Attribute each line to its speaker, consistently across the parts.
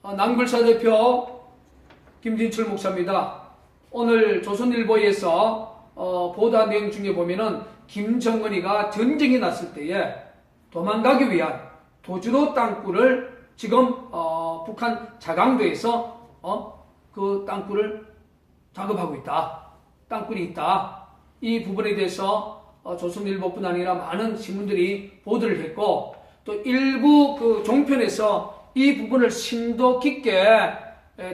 Speaker 1: 남굴사 대표 김진철 목사입니다. 오늘 조선일보에서 보도한 내용 중에 보면은 김정은이가 전쟁이 났을 때에 도망가기 위한 도주로 땅굴을 지금 북한 자강도에서 그 땅굴을 작업하고 있다. 땅굴이 있다. 이 부분에 대해서 조선일보뿐 아니라 많은 신문들이 보도를 했고, 또 일부 그 종편에서 이 부분을 심도 깊게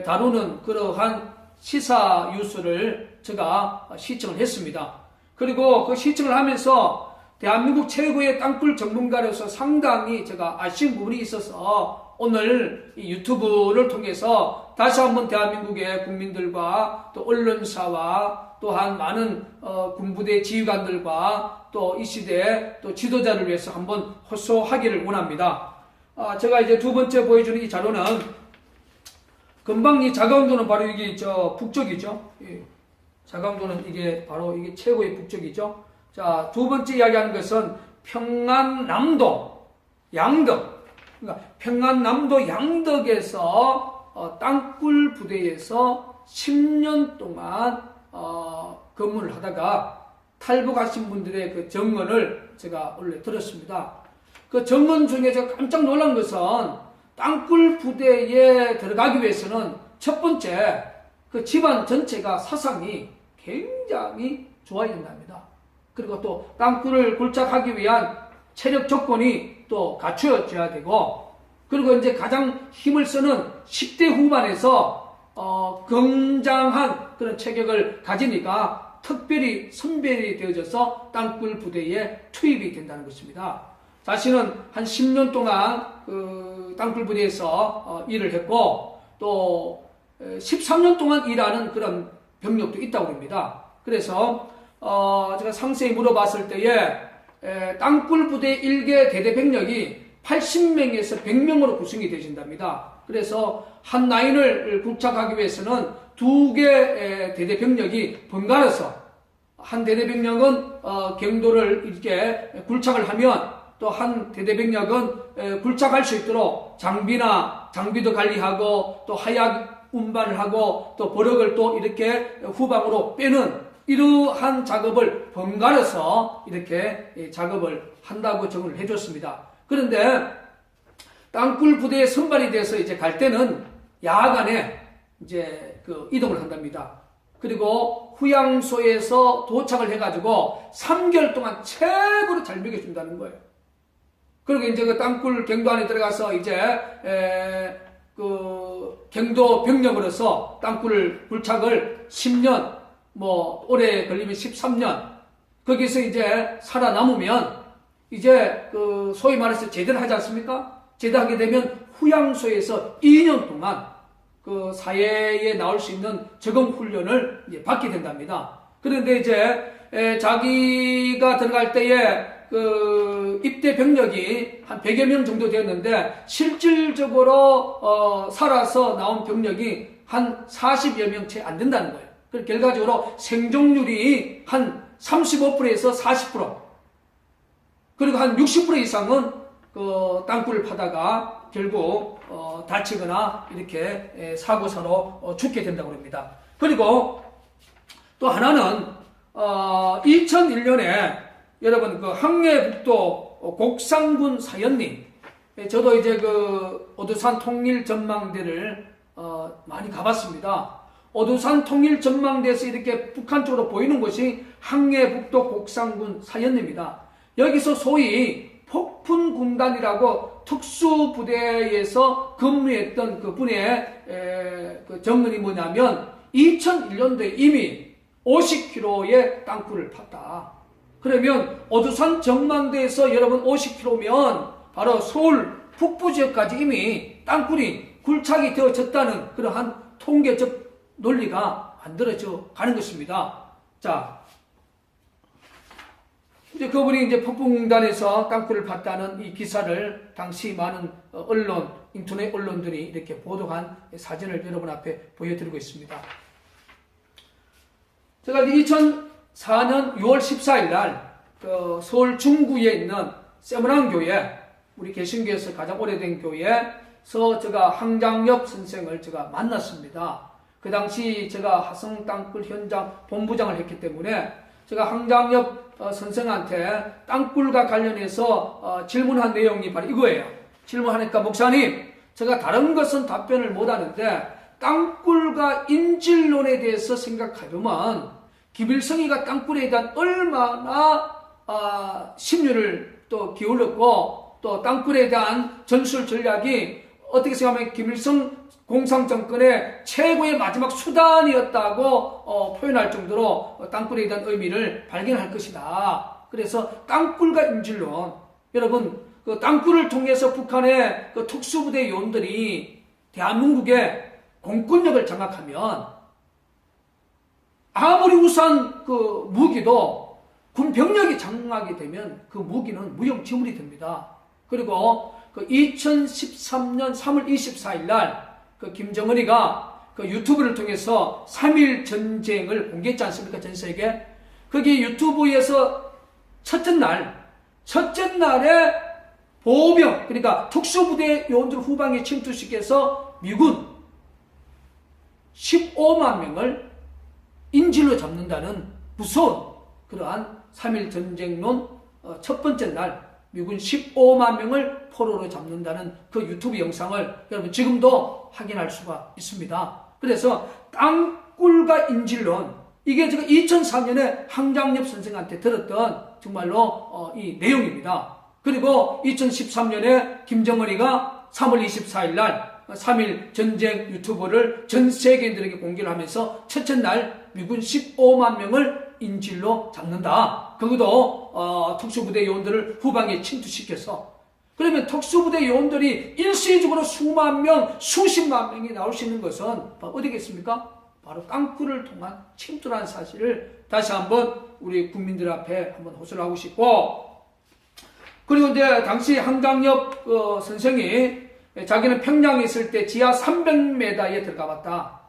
Speaker 1: 다루는 그러한 시사 뉴스를 제가 시청을 했습니다. 그리고 그 시청을 하면서 대한민국 최고의 땅굴 전문가로서 상당히 제가 아쉬운 부분이 있어서 오늘 이 유튜브를 통해서 다시 한번 대한민국의 국민들과 또 언론사와 또한 많은 군부대 지휘관들과 또 이 시대의 또 지도자를 위해서 한번 호소하기를 원합니다. 제가 이제 두 번째 보여주는 이 자료는 금방 이 자강도는 바로 이게 북쪽이죠. 자강도는 이게 바로 이게 최고의 북쪽이죠. 자, 두 번째 이야기하는 것은 평안남도 양덕. 그러니까 평안남도 양덕에서 땅굴 부대에서 10년 동안 근무를 하다가 탈북하신 분들의 그 증언을 제가 원래 들었습니다. 그 증언 중에 제가 깜짝 놀란 것은 땅굴 부대에 들어가기 위해서는 첫 번째 그 집안 전체가 사상이 굉장히 좋아야 된답니다. 그리고 또 땅굴을 굴착하기 위한 체력 조건이 또 갖추어져야 되고, 그리고 이제 가장 힘을 쓰는 10대 후반에서 굉장한 그런 체격을 가지니까 특별히 선별이 되어져서 땅굴 부대에 투입이 된다는 것입니다. 자신은 한 10년 동안 그 땅굴 부대에서 일을 했고, 또 13년 동안 일하는 그런 병력도 있다고 합니다. 그래서 제가 상세히 물어봤을 때에 땅굴 부대 1개 대대 병력이 80명에서 100명으로 구성이 되신답니다. 그래서 한 라인을 굴착하기 위해서는 두 개 대대 병력이 번갈아서, 한 대대 병력은 경도를 이렇게 굴착을 하면 또 한 대대 병력은 굴착할 수 있도록 장비도 관리하고 또 하약 운반을 하고 또 버럭을 또 이렇게 후방으로 빼는 이러한 작업을 번갈아서 이렇게 작업을 한다고 정을 해줬습니다. 그런데 땅굴 부대에 선발이 돼서 이제 갈 때는 야간에 이제 그 이동을 한답니다. 그리고 후양소에서 도착을 해가지고 3개월 동안 최고로 잘 먹여준다는 거예요. 그리고 이제 그 땅굴 경도 안에 들어가서 이제 그 경도 병력으로서 땅굴 굴착을 10년, 뭐 오래 걸리면 13년, 거기서 이제 살아남으면 이제 그 소위 말해서 제대를 하지 않습니까? 제대하게 되면 후양소에서 2년 동안 그 사회에 나올 수 있는 적응 훈련을 이제 받게 된답니다. 그런데 이제 자기가 들어갈 때에 그 입대 병력이 한 100여 명 정도 되었는데 실질적으로 살아서 나온 병력이 한 40여 명 채 안 된다는 거예요. 그래서 결과적으로 생존율이 한 35%에서 40%, 그리고 한 60% 이상은 그 땅굴을 파다가 결국 다치거나 이렇게 사고사로 죽게 된다고 합니다. 그리고 또 하나는 2001년에 여러분 그 항해북도 곡상군 사연리, 저도 이제 그 오두산 통일 전망대를 많이 가봤습니다. 오두산 통일 전망대에서 이렇게 북한 쪽으로 보이는 곳이 항해북도 곡상군 사연리입니다. 여기서 소위 폭풍군단이라고 특수부대에서 근무했던 그 분의 그 정언이 뭐냐면 2001년도에 이미 50km의 땅굴을 팠다. 그러면 오두산 전망대에서 여러분 50km면 바로 서울 북부 지역까지 이미 땅굴이 굴착이 되어졌다는 그러한 통계적 논리가 만들어져 가는 것입니다. 자, 이제 그분이 이제 폭풍단에서 땅굴을 팠다는 이 기사를 당시 많은 언론, 인터넷 언론들이 이렇게 보도한 사진을 여러분 앞에 보여드리고 있습니다. 제가 2004년 6월 14일 날 서울 중구에 있는 세문안 교회, 우리 개신교에서 가장 오래된 교회 제가 황장엽 선생을 제가 만났습니다. 그 당시 제가 화성 땅굴 현장 본부장을 했기 때문에 제가 황장엽 선생한테 땅굴과 관련해서 질문한 내용이 바로 이거예요. 질문하니까 목사님, 제가 다른 것은 답변을 못하는데 땅굴과 인질론에 대해서 생각해보면 김일성이가 땅굴에 대한 얼마나 심려를 또 기울였고 또 땅굴에 대한 전술 전략이 어떻게 생각하면 김일성 공산정권의 최고의 마지막 수단이었다고 표현할 정도로 땅굴에 대한 의미를 발견할 것이다. 그래서 땅굴과 인질론, 여러분 그 땅굴을 통해서 북한의 그 특수부대 요원들이 대한민국의 공권력을 장악하면 아무리 우수한 그 무기도 군 병력이 장악이 되면 그 무기는 무용지물이 됩니다. 그리고 그 2013년 3월 24일 날 그 김정은이가 그 유튜브를 통해서 3.1 전쟁을 공개했지 않습니까? 전 세계. 거기 유튜브에서 첫째 날에 보병, 그러니까 특수부대 요원들 후방에 침투시켜서 미군 15만 명을 인질로 잡는다는 무서운 그러한 3.1 전쟁론 첫 번째 날 미군 15만 명을 포로로 잡는다는 그 유튜브 영상을 여러분 지금도 확인할 수가 있습니다. 그래서 땅굴과 인질론, 이게 제가 2004년에 황장엽 선생한테 들었던 정말로 이 내용입니다. 그리고 2013년에 김정은이가 3월 24일 날 3.1 전쟁 유튜브를 전 세계인들에게 공개를 하면서 첫째 날 미군 15만 명을 인질로 잡는다. 그것도 특수부대 요원들을 후방에 침투시켜서, 그러면 특수부대 요원들이 일시적으로 수만 명, 수십만 명이 나올 수 있는 것은 어디겠습니까? 바로 땅굴을 통한 침투라는 사실을 다시 한번 우리 국민들 앞에 한번 호소를 하고 싶고, 그리고 이제 당시 황장엽 선생이 자기는 평양에 있을 때 지하 300m에 들어가 봤다.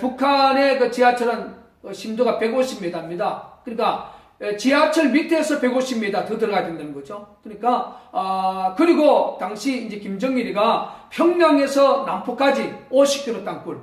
Speaker 1: 북한의 그 지하철은 심도가 150m입니다. 그러니까 지하철 밑에서 150m 더 들어가야 된다는 거죠. 그러니까 그리고 당시 이제 김정일이가 평양에서 남포까지 50km 땅굴,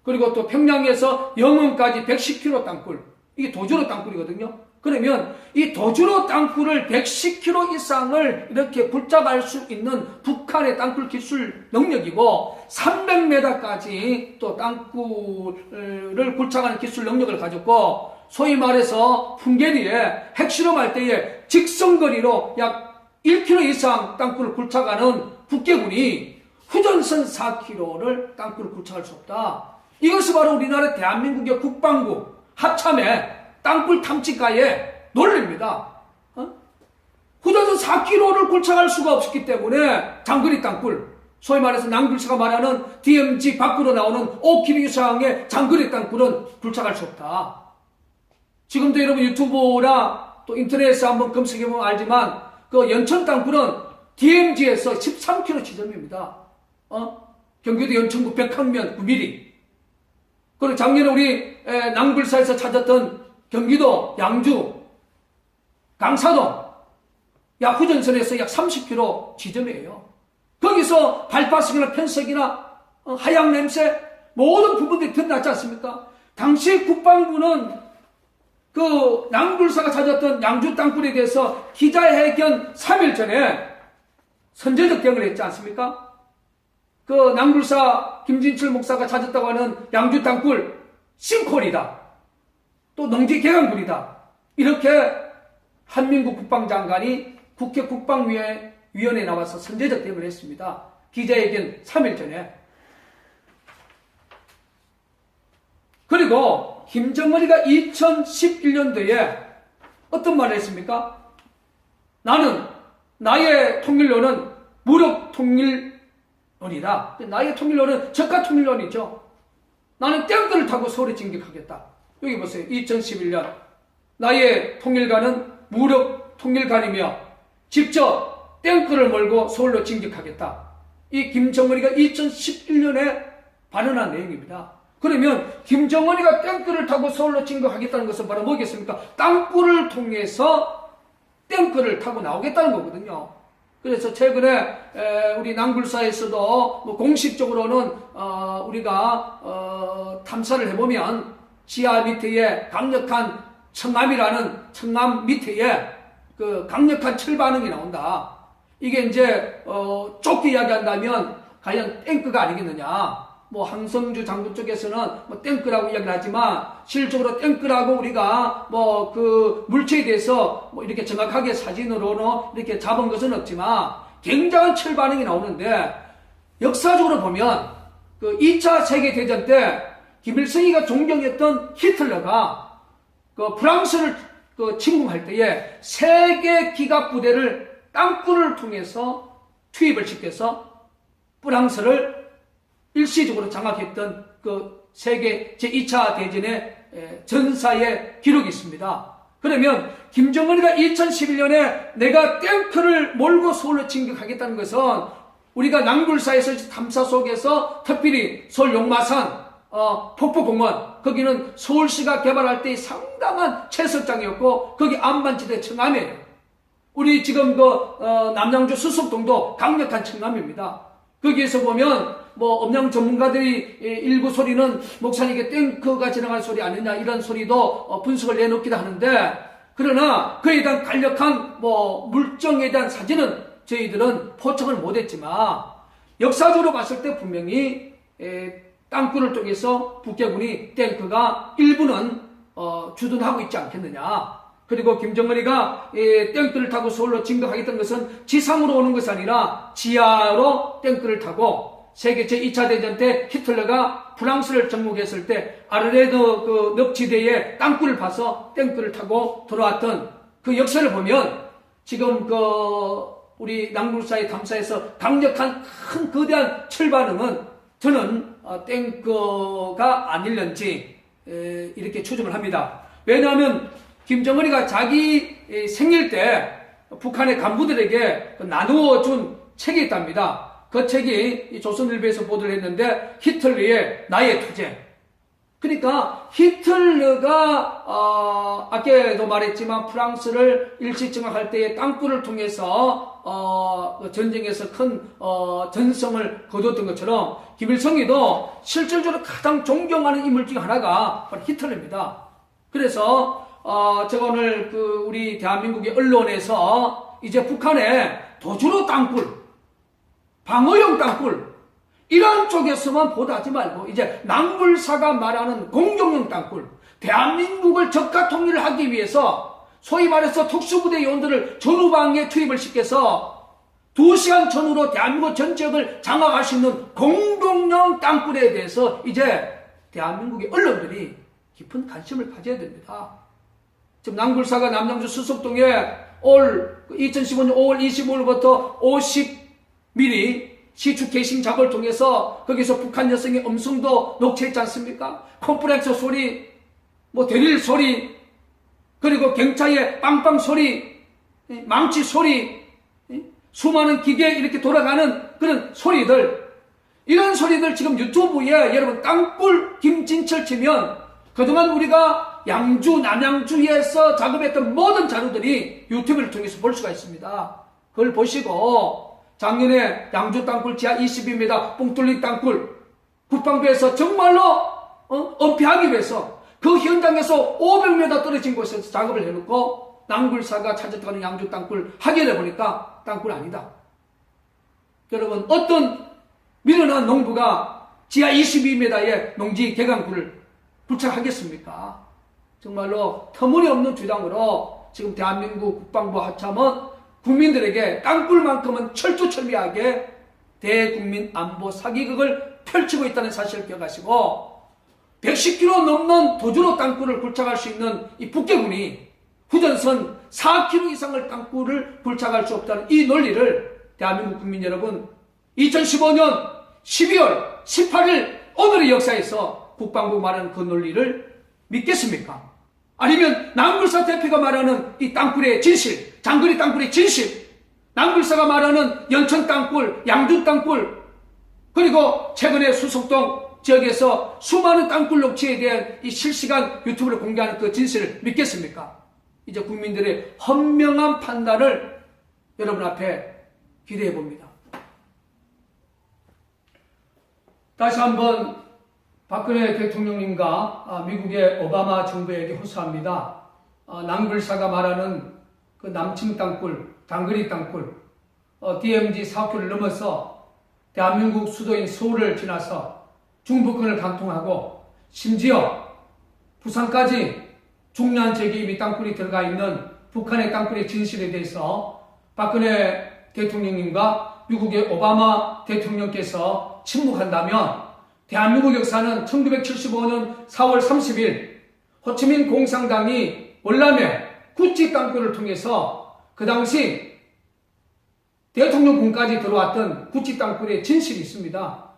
Speaker 1: 그리고 또 평양에서 영흥까지 110km 땅굴, 이게 도주로 땅굴이거든요. 그러면 이 도주로 땅굴을 110km 이상을 이렇게 굴착할 수 있는 북한의 땅굴 기술 능력이고 300m까지 또 땅굴을 굴착하는 기술 능력을 가졌고, 소위 말해서 풍계리에 핵실험할 때에 직선거리로 약 1km 이상 땅굴을 굴착하는 북계군이 후전선 4km를 땅굴을 굴착할 수 없다. 이것이 바로 우리나라 대한민국의 국방부 합참의 땅굴 탐지가의 논리입니다. 후전선 4km를 굴착할 수가 없었기 때문에 장거리 땅굴, 소위 말해서 남굴사가 말하는 DMZ 밖으로 나오는 5km 이상의 장거리 땅굴은 굴착할 수 없다. 지금도 여러분 유튜브나 또 인터넷에서 한번 검색해보면 알지만 그 연천 땅굴은 DMZ에서 13km 지점입니다. 경기도 연천구 백항면 9mm. 그리고 작년에 우리 남굴사에서 찾았던 경기도 양주 강사동 후전선에서 약 30km 지점이에요. 거기서 발파석이나 편석이나 하향 냄새 모든 부분들이 드러났지 않습니까? 당시 국방부는 그 남굴사가 찾았던 양주 땅굴에 대해서 기자회견 3일 전에 선제적 대응을 했지 않습니까? 그 남굴사 김진철 목사가 찾았다고 하는 양주 땅굴 싱크홀이다, 또 농지 개간굴이다, 이렇게 한민국 국방장관이 국회 국방위원회에 나와서 선제적 대응을 했습니다. 기자회견 3일 전에. 그리고 김정은이가 2011년도에 어떤 말을 했습니까? 나의 통일론은 무력 통일론이다. 나의 통일론은 저가 통일론이죠. 나는 탱크를 타고 서울에 진격하겠다. 여기 보세요. 2011년 나의 통일가는 무력 통일가이며 직접 탱크를 몰고 서울로 진격하겠다. 이 김정은이가 2011년에 발언한 내용입니다. 그러면 김정은이가 탱크를 타고 서울로 진격하겠다는 것은 바로 뭐겠습니까? 땅굴을 통해서 탱크를 타고 나오겠다는 거거든요. 그래서 최근에 우리 낭굴사에서도 뭐 공식적으로는 우리가 탐사를 해보면 지하 밑에 강력한 청암 밑에 그 강력한 철 반응이 나온다. 이게 이제 좁게 이야기한다면 과연 탱크가 아니겠느냐. 뭐 항성주 장군 쪽에서는 뭐 탱크라고 이야기를 하지만 실질적으로 탱크라고 우리가 뭐 그 물체에 대해서 뭐 이렇게 정확하게 사진으로는 이렇게 잡은 것은 없지만 굉장한 철 반응이 나오는데, 역사적으로 보면 그 2차 세계대전 때 김일성이가 존경했던 히틀러가 그 프랑스를 그 침공할 때에 세계 기갑 부대를 땅굴을 통해서 투입을 시켜서 프랑스를 일시적으로 장악했던 그 세계 제2차 대전의 전사의 기록이 있습니다. 그러면 김정은이가 2011년에 내가 탱크를 몰고 서울로 진격하겠다는 것은 우리가 낭굴사에서 탐사 속에서 특별히 서울 용마산 폭포공원, 거기는 서울시가 개발할 때 상당한 채석장이었고 거기 안반지대 청암이에요. 우리 지금 남양주 수석동도 강력한 청암입니다. 거기에서 보면 뭐 음향 전문가들이 일부 소리는 목사님께 탱크가 지나갈 소리 아니냐 이런 소리도 분석을 내놓기도 하는데, 그러나 그에 대한 간략한 뭐 물정에 대한 사진은 저희들은 포착을 못했지만 역사적으로 봤을 때 분명히 땅굴을 통해서 북해군이 탱크가 일부는 주둔하고 있지 않겠느냐. 그리고 김정은이가 탱크를 타고 서울로 진격하겠다는 것은 지상으로 오는 것이 아니라 지하로 탱크를 타고 세계 제2차 대전 때 히틀러가 프랑스를 정복했을 때 아르레드 그 늪지대에 땅굴을 파서 탱크를 타고 돌아왔던 그 역사를 보면 지금 우리 낭굴사의 탐사에서 강력한 큰 거대한 철반응은 저는 탱크가 아닐런지 이렇게 추정을 합니다. 왜냐하면 김정은이가 자기 생일 때 북한의 간부들에게 나누어 준 책이 있답니다. 그 책이 조선일보에서 보도를 했는데 히틀러의 나의 투쟁. 그러니까 히틀러가 아까도 말했지만 프랑스를 일시 정확할 때의 땅굴을 통해서 전쟁에서 큰 전성을 거두었던 것처럼 김일성이도 실질적으로 가장 존경하는 인물 중 하나가 바로 히틀러입니다. 그래서 제가 오늘 우리 대한민국의 언론에서 이제 북한의 도주로 땅굴, 방어용 땅굴 이런 쪽에서만 보도하지 말고 이제 낭굴사가 말하는 공정용 땅굴, 대한민국을 적가 통일을 하기 위해서 소위 말해서 특수부대 요원들을 전후방에 투입을 시켜서 2시간 전후로 대한민국 전 지역을 장악할 수 있는 공동용 땅굴에 대해서 이제 대한민국의 언론들이 깊은 관심을 가져야 됩니다. 지금 낭굴사가 남양주 수석동에 올 2015년 5월 25일부터 50mm 시추 게싱 작업을 통해서 거기서 북한 여성의 음성도 녹취했지 않습니까? 컴프레서 소리, 뭐 드릴 소리, 그리고 경차의 빵빵 소리, 망치 소리, 수많은 기계에 이렇게 돌아가는 그런 소리들, 이런 소리들 지금 유튜브에 여러분 땅굴 김진철 치면 그동안 우리가 양주, 남양주에서 작업했던 모든 자료들이 유튜브를 통해서 볼 수가 있습니다. 그걸 보시고 작년에 양주 땅굴 지하 22m 뻥 뚫린 땅굴 국방부에서 정말로 은폐하기 위해서 그 현장에서 500m 떨어진 곳에서 작업을 해놓고 낭굴사가 찾았다는 양주 땅굴 확인해 보니까 땅굴 아니다. 여러분 어떤 미련한 농부가 지하 22m의 농지 개강굴을 부착하겠습니까? 정말로 터무니없는 주장으로 지금 대한민국 국방부 하참은 국민들에게 땅굴만큼은 철두철미하게 대국민 안보 사기극을 펼치고 있다는 사실을 기억하시고 110km 넘는 도주로 땅굴을 불착할 수 있는 이 북해군이 후전선 4km 이상을 땅굴을 불착할 수 없다는 이 논리를 대한민국 국민 여러분 2015년 12월 18일 오늘의 역사에서 국방부 말하는 그 논리를 믿겠습니까? 아니면 낭굴사 대표가 말하는 이 땅굴의 진실, 장거리 땅굴의 진실, 낭굴사가 말하는 연천 땅굴, 양주 땅굴, 그리고 최근에 수석동 지역에서 수많은 땅굴 녹취에 대한 이 실시간 유튜브를 공개하는 그 진실을 믿겠습니까? 이제 국민들의 현명한 판단을 여러분 앞에 기대해 봅니다. 다시 한번 박근혜 대통령님과 미국의 오바마 정부에게 호소합니다. 남불사가 말하는 그 남침 땅굴, 장거리 땅굴, DMZ 사업교를 넘어서 대한민국 수도인 서울을 지나서 중부권을 관통하고 심지어 부산까지 중요한 지역에 이미 땅굴이 들어가 있는 북한의 땅굴의 진실에 대해서 박근혜 대통령님과 미국의 오바마 대통령께서 침묵한다면 대한민국 역사는 1975년 4월 30일 호치민 공산당이 월남에 구찌 땅굴을 통해서 그 당시 대통령궁까지 들어왔던 구찌 땅굴의 진실이 있습니다.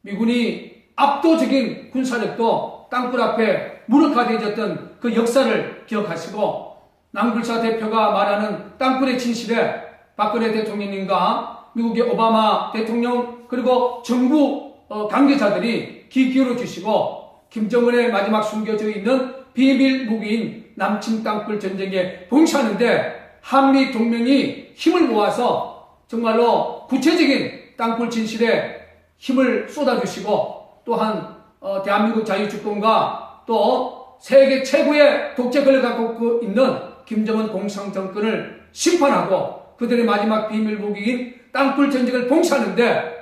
Speaker 1: 미군이 압도적인 군사력도 땅굴 앞에 무력화되어졌던 그 역사를 기억하시고 남불사 대표가 말하는 땅굴의 진실에 박근혜 대통령님과 미국의 오바마 대통령 그리고 정부 관계자들이 귀 기울여 주시고 김정은의 마지막 숨겨져 있는 비밀 무기인 남침 땅굴 전쟁에 봉사하는데 한미 동맹이 힘을 모아서 정말로 구체적인 땅굴 진실에 힘을 쏟아주시고 또한 대한민국 자유주권과 또 세계 최고의 독재 권력을 갖고 있는 김정은 공산정권을 심판하고 그들의 마지막 비밀 무기인 땅굴 전쟁을 봉사하는데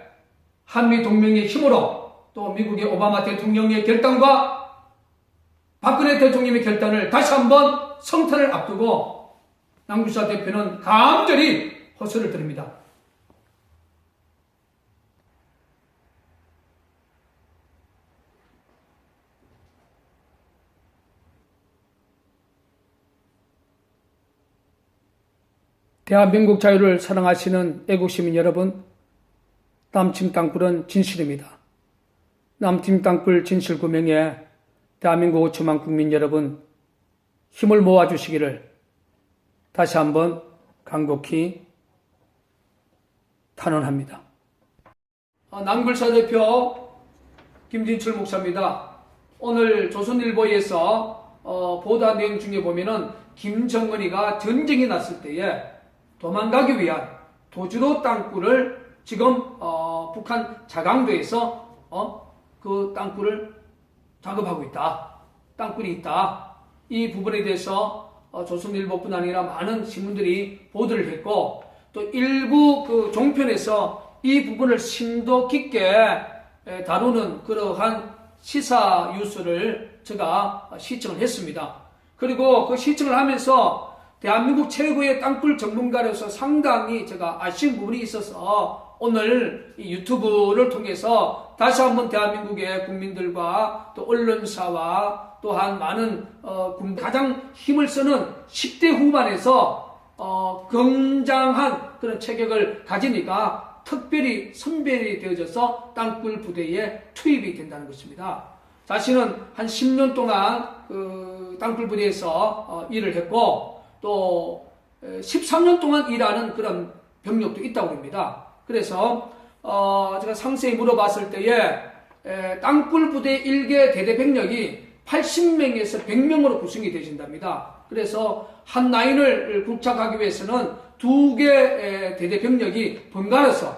Speaker 1: 한미 동맹의 힘으로 또 미국의 오바마 대통령의 결단과 박근혜 대통령의 결단을 다시 한번 성탄을 앞두고 남불사 대표는 간절히 호소를 드립니다. 대한민국 자유를 사랑하시는 애국시민 여러분, 남침 땅굴은 진실입니다. 남침 땅굴 진실 구명에 대한민국 5천만 국민 여러분 힘을 모아주시기를 다시 한번 간곡히 탄원합니다. 남불사 대표 김진철 목사입니다. 오늘 조선일보에서 보도 내용 중에 보면은 김정은이가 전쟁이 났을 때에 도망가기 위한 도주로 땅굴을 지금 북한 자강도에서 그 땅굴을 작업하고 있다. 땅굴이 있다. 이 부분에 대해서 조선일보뿐 아니라 많은 신문들이 보도를 했고 또 일부 그 종편에서 이 부분을 심도 깊게 다루는 그러한 시사 뉴스를 제가 시청을 했습니다. 그리고 그 시청을 하면서 대한민국 최고의 땅굴 전문가로서 상당히 제가 아쉬운 부분이 있어서 오늘 이 유튜브를 통해서 다시 한번 대한민국의 국민들과 또 언론사와 또한 많은 가장 힘을 쓰는 10대 후반에서 굉장한 그런 체격을 가지니까 특별히 선별이 되어져서 땅굴 부대에 투입이 된다는 것입니다. 자신은 한 10년 동안 그 땅굴 부대에서 일을 했고 또 13년 동안 일하는 그런 병력도 있다고 합니다. 그래서 제가 상세히 물어봤을 때에 땅굴 부대 1개 대대 병력이 80명에서 100명으로 구성이 되신답니다. 그래서 한 라인을 굴착하기 위해서는 2개 대대 병력이 번갈아서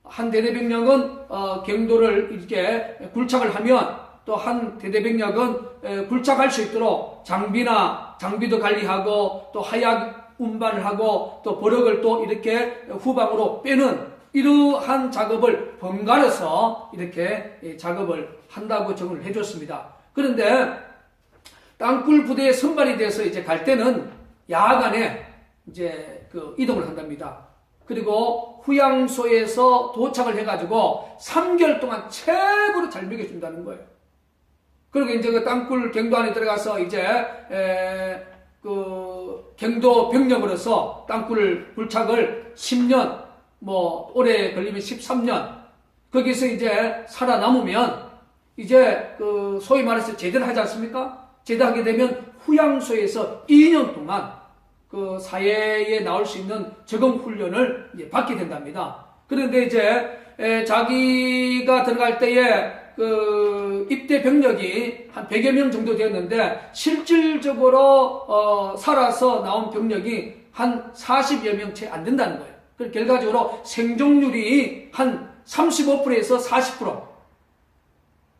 Speaker 1: 한 대대 병력은 경도를 이렇게 굴착을 하면 또 한 대대 병력은 굴착할 수 있도록 장비도 관리하고 또 하약 운반을 하고 또 버럭을 또 이렇게 후방으로 빼는 이러한 작업을 번갈아서 이렇게 작업을 한다고 정을 해줬습니다. 그런데 땅굴 부대에 선발이 돼서 이제 갈 때는 야간에 이제 그 이동을 한답니다. 그리고 후양소에서 도착을 해가지고 3개월 동안 최고로 잘 먹여준다는 거예요. 그리고 이제 그 땅굴 경도 안에 들어가서 이제 그 경도 병력으로서 땅굴 굴착을 10년 올해 걸리면 13년 거기서 이제 살아남으면 이제 그 소위 말해서 제대를 하지 않습니까? 제대하게 되면 후양소에서 2년 동안 그 사회에 나올 수 있는 적응 훈련을 이제 받게 된답니다. 그런데 이제 자기가 들어갈 때에 그 입대 병력이 한 100여 명 정도 되었는데 실질적으로 살아서 나온 병력이 한 40여 명 채 안 된다는 거예요. 그 결과적으로 생존율이 한 35%에서 40%,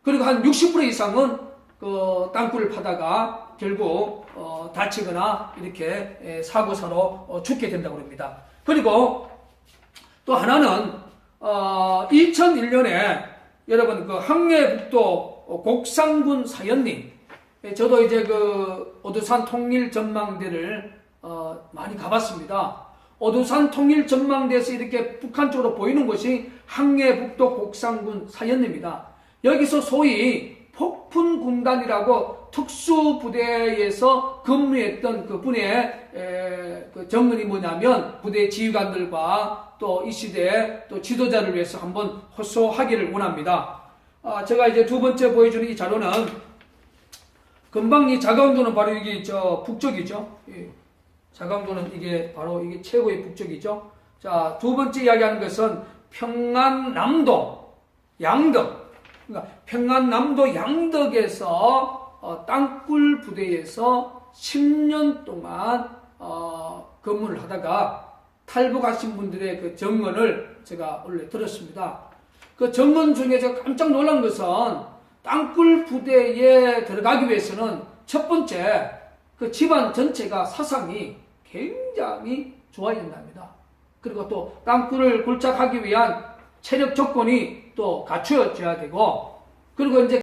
Speaker 1: 그리고 한 60% 이상은 그 땅굴을 파다가 결국 다치거나 이렇게 사고사로 죽게 된다고 합니다. 그리고 또 하나는 2001년에 여러분 그 항해북도 곡상군 사연리, 저도 이제 그 오두산 통일 전망대를 많이 가봤습니다. 오두산 통일 전망대에서 이렇게 북한 쪽으로 보이는 곳이 항해북도 곡상군 사연리입니다. 여기서 소위 폭풍군단이라고 특수부대에서 근무했던 그 분의 그 정문이 뭐냐면 부대 지휘관들과 또 이 시대의 또 지도자를 위해서 한번 호소하기를 원합니다. 제가 이제 두 번째 보여주는 이 자료는 금방 이 자강도는 바로 이게 저 북쪽이죠. 자강도는 이게 바로 이게 최고의 북쪽이죠. 자, 두 번째 이야기하는 것은 평안남도 양덕. 그러니까 평안남도 양덕에서 땅굴 부대에서 10년 동안 근무를 하다가 탈북하신 분들의 그 증언을 제가 원래 들었습니다. 그 증언 중에서 깜짝 놀란 것은 땅굴 부대에 들어가기 위해서는 첫 번째 그 집안 전체가 사상이 굉장히 좋아야 된답니다. 그리고 또 땅굴을 굴착하기 위한 체력 조건이 또 갖추어져야 되고, 그리고 이제